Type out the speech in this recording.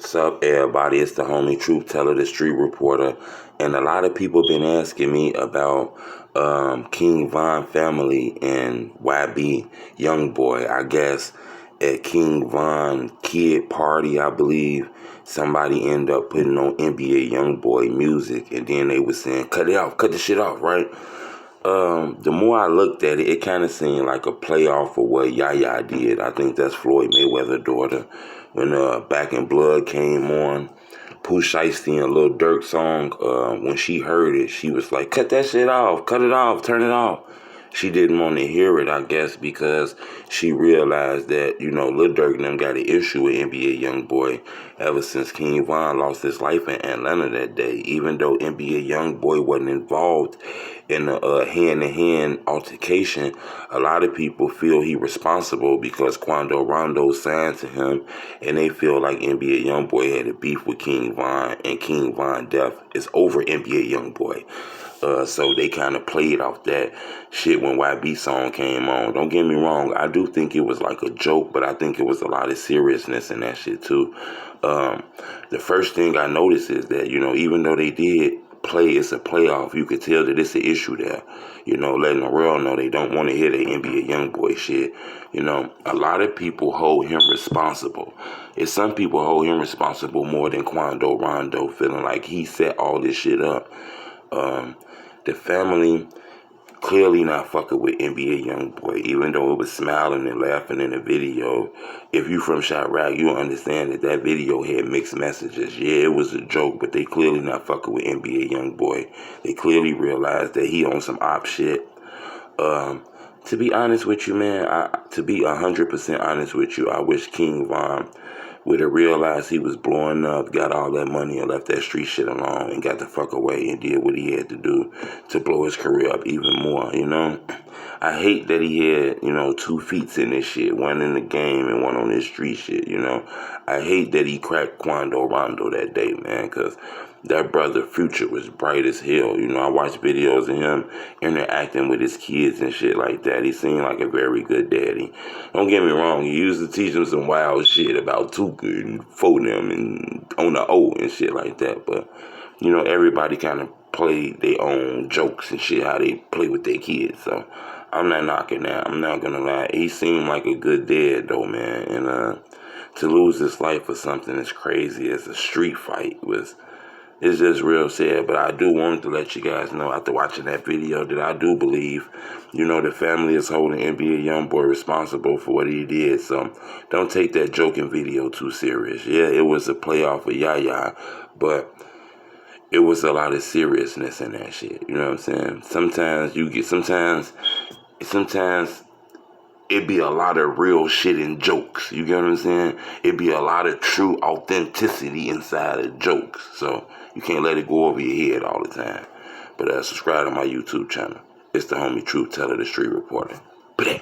What's up, everybody? It's the homie Truth Teller, the Street Reporter, and a lot of people been asking me about King Von family and YBYoungboy. I guess at King Von kid party, I believe somebody ended up putting on NBAYoungboy music, and then they were saying, "Cut it off, cut the shit off," right? The more I looked at it, it kind of seemed like a playoff of what Yaya did. I think that's Floyd Mayweather's daughter. When Back in Blood came on, Pooh Shiesty and Lil Durk song, when she heard it, she was like, "Cut that shit off, cut it off, turn it off." She didn't want to hear it, I guess, because she realized that, Lil Durk and them got an issue with NBAYoungboy ever since King Von lost his life in Atlanta that day. Even though NBAYoungboy wasn't involved in a hand-to-hand altercation, a lot of people feel he responsible because Quando Rondo signed to him, and they feel like NBAYoungboy had a beef with King Von, and King Von death is over NBAYoungboy. So they kind of played off that shit when YB song came on. Don't get me wrong, I do think it was like a joke, but I think it was a lot of seriousness in that shit too. The first thing I noticed is that, even though they did play, it's a playoff, you could tell that it's an issue there. Letting the world know they don't want to hear the NBAYoungboy shit. A lot of people hold him responsible. And some people hold him responsible more than Quando Rondo, feeling like he set all this shit up. The family clearly not fucking with NBAYoungboy, even though it was smiling and laughing in the video. If you from Chirac, you understand that that video had mixed messages. Yeah, it was a joke, but they clearly not fucking with NBAYoungboy. They clearly realized that he on some op shit. To be honest with you, man, to be 100% honest with you, I wish King Von would have realized he was blowing up, got all that money and left that street shit alone and got the fuck away and did what he had to do to blow his career up even more, I hate that he had, 2 feats in this shit, one in the game and one on this street shit, I hate that he cracked Quando Rondo that day, man, because that brother Future was bright as hell. I watched videos of him interacting with his kids and shit like that. He seemed like a very good daddy. Don't get me wrong, he used to teach them some wild shit about Tuka and them and on the O and shit like that. But, everybody kind of played their own jokes and shit, how they play with their kids. So I'm not knocking that. I'm not going to lie. He seemed like a good dad, though, man. And to lose his life for something as crazy as a street fight it's just real sad. But I do want to let you guys know after watching that video that I do believe, the family is holding NBAYoungboy responsible for what he did. So don't take that joking video too serious. Yeah, it was a playoff for Yaya, but it was a lot of seriousness in that shit. You know what I'm saying? Sometimes it be a lot of real shit in jokes. You get what I'm saying? It be a lot of true authenticity inside of jokes. So you can't let it go over your head all the time. But subscribe to my YouTube channel. It's the homie Truth Teller, the Street Reporter. Blah.